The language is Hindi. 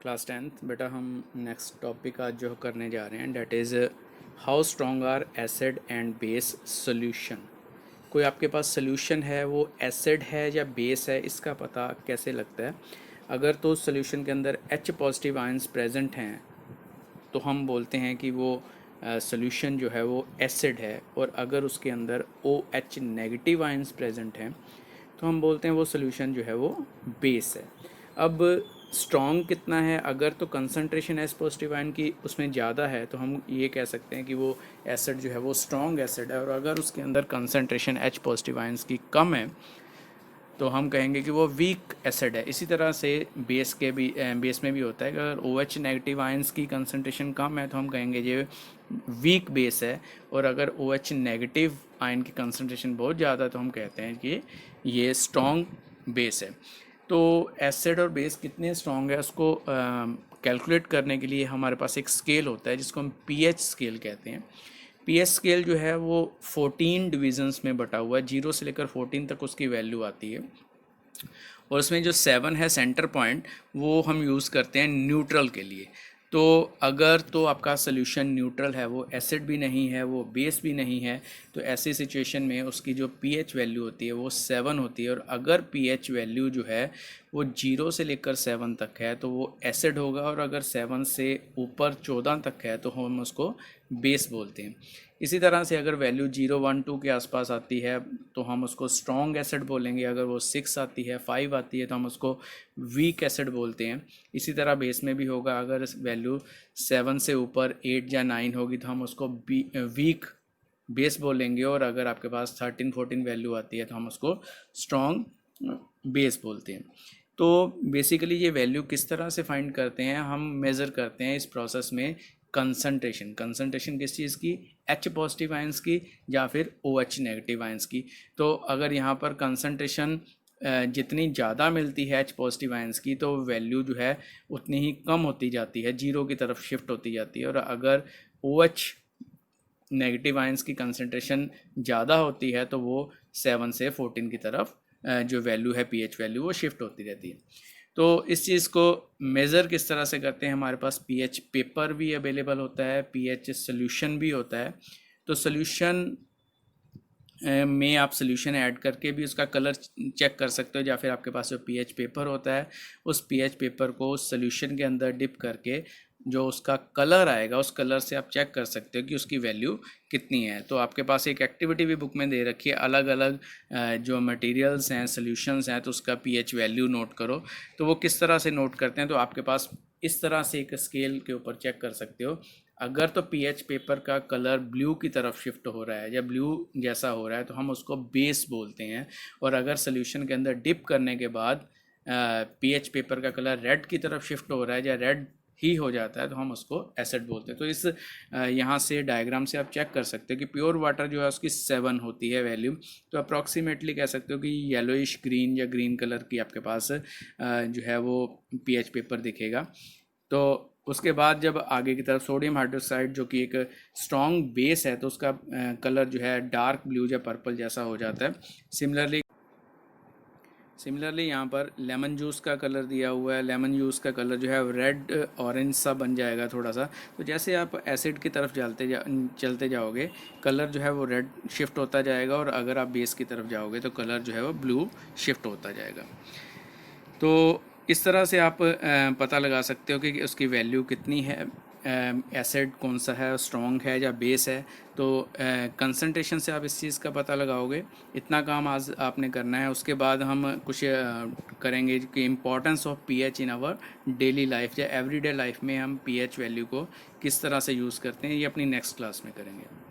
क्लास 10th बेटा हम नेक्स्ट टॉपिक आज जो करने जा रहे हैं that is how strong are acid and base solution. कोई आपके पास सोल्यूशन है वो एसिड है या बेस है, इसका पता कैसे लगता है। अगर तो सोल्यूशन के अंदर H पॉजिटिव आयंस प्रेजेंट हैं तो हम बोलते हैं कि वो सोल्यूशन जो है वो एसिड है, और अगर उसके अंदर OH नेगेटिव आयंस प्रेजेंट हैं तो हम बोलते हैं वो सोल्यूशन जो है वो बेस है। अब स्ट्रॉन्ग कितना है, अगर तो कंसंट्रेशन एस पॉजिटिव आयन की उसमें ज़्यादा है तो हम ये कह सकते हैं कि वो एसिड जो है वो स्ट्रॉन्ग एसिड है, और अगर उसके अंदर कंसंट्रेशन H पॉजिटिव आयंस की कम है तो हम कहेंगे कि वो वीक एसिड है। इसी तरह से बेस में भी होता है कि अगर OH नेगेटिव आयंस की कंसंट्रेशन कम है तो हम कहेंगे ये वीक बेस है, और अगर OH नेगेटिव आयन की कंसंट्रेशन बहुत ज़्यादा है तो हम कहते हैं कि ये स्ट्रॉन्ग बेस है। तो एसिड और बेस कितने स्ट्रॉन्ग है उसको कैलकुलेट करने के लिए हमारे पास एक स्केल होता है जिसको हम pH स्केल कहते हैं। पीएच स्केल जो है वो 14 डिविजन्स में बटा हुआ है, 0 से लेकर 14 तक उसकी वैल्यू आती है, और उसमें जो 7 है सेंटर पॉइंट वो हम यूज़ करते हैं न्यूट्रल के लिए। तो अगर तो आपका सोल्यूशन न्यूट्रल है, वो एसिड भी नहीं है वो बेस भी नहीं है, तो ऐसी सिचुएशन में उसकी जो पीएच वैल्यू होती है वो 7 होती है, और अगर पीएच वैल्यू जो है वो 0 से लेकर 7 तक है तो वो एसिड होगा, और अगर 7 से ऊपर 14 तक है तो हम उसको बेस बोलते हैं। इसी तरह से अगर वैल्यू 0, 1, 2 के आसपास आती है तो हम उसको स्ट्रॉन्ग एसिड बोलेंगे, अगर वो 6 आती है, 5 आती है तो हम उसको वीक एसिड बोलते हैं। इसी तरह बेस में भी होगा, अगर वैल्यू 7 से ऊपर 8 या 9 होगी तो हम उसको वीक बेस बोलेंगे, और अगर आपके पास 13, 14 वैल्यू आती है तो हम उसको स्ट्रॉन्ग बेस बोलते हैं। तो बेसिकली ये वैल्यू किस तरह से फाइंड करते हैं, हम मेज़र करते हैं इस प्रोसेस में कंसंट्रेशन किस चीज़ की, H पॉजिटिव आयंस की या फिर OH नेगेटिव आयंस की। तो अगर यहाँ पर कंसंट्रेशन जितनी ज़्यादा मिलती है H पॉजिटिव आयंस की तो वैल्यू जो है उतनी ही कम होती जाती है, 0 की तरफ शिफ्ट होती जाती है, और अगर OH नेगेटिव आयंस की कंसंट्रेशन ज़्यादा होती है तो वो 7 से 14 की तरफ जो वैल्यू है पीएच वैल्यू वो शिफ्ट होती रहती है। तो इस चीज़ को मेज़र किस तरह से करते हैं, हमारे पास पीएच पेपर भी अवेलेबल होता है, पीएच सोल्यूशन भी होता है। तो सोल्यूशन में आप सोल्यूशन ऐड करके भी उसका कलर चेक कर सकते हो, या फिर आपके पास जो पीएच पेपर होता है उस पीएच पेपर को सोल्यूशन के अंदर डिप करके जो उसका कलर आएगा उस कलर से आप चेक कर सकते हो कि उसकी वैल्यू कितनी है। तो आपके पास एक एक्टिविटी भी बुक में दे रखी है, अलग अलग जो मटेरियल्स हैं सोल्यूशंस हैं तो उसका पीएच वैल्यू नोट करो। तो वो किस तरह से नोट करते हैं, तो आपके पास इस तरह से एक स्केल के ऊपर चेक कर सकते हो। अगर तो पीएच पेपर का कलर ब्लू की तरफ शिफ्ट हो रहा है या ब्लू जैसा हो रहा है तो हम उसको बेस बोलते हैं, और अगर सोल्यूशन के अंदर डिप करने के बाद पीएच पेपर का कलर रेड की तरफ शिफ्ट हो रहा है या रेड ही हो जाता है तो हम उसको एसिड बोलते हैं। तो इस यहाँ से डायग्राम से आप चेक कर सकते हो कि प्योर वाटर जो है उसकी 7 होती है वैल्यू, तो अप्रॉक्सीमेटली कह सकते हो कि येलोइश ग्रीन या ग्रीन कलर की आपके पास जो है वो पीएच पेपर दिखेगा। तो उसके बाद जब आगे की तरफ सोडियम हाइड्रोक्साइड जो कि एक स्ट्रॉन्ग बेस है तो उसका कलर जो है डार्क ब्लू या पर्पल जैसा हो जाता है। सिमिलरली यहाँ पर लेमन जूस का कलर दिया हुआ है, लेमन जूस का कलर जो है रेड ऑरेंज सा बन जाएगा थोड़ा सा। तो जैसे आप एसिड की तरफ चलते जाओगे कलर जो है वो रेड शिफ्ट होता जाएगा, और अगर आप बेस की तरफ जाओगे तो कलर जो है वो ब्लू शिफ्ट होता जाएगा। तो इस तरह से आप पता लगा सकते हो कि उसकी वैल्यू कितनी है, एसिड कौन सा है, स्ट्रॉन्ग है या बेस है। तो कंसंट्रेशन से आप इस चीज़ का पता लगाओगे। इतना काम आज आपने करना है। उसके बाद हम कुछ करेंगे कि importance of pH in our daily life या एवरीडे लाइफ में हम पीएच वैल्यू को किस तरह से यूज़ करते हैं, ये अपनी नेक्स्ट क्लास में करेंगे।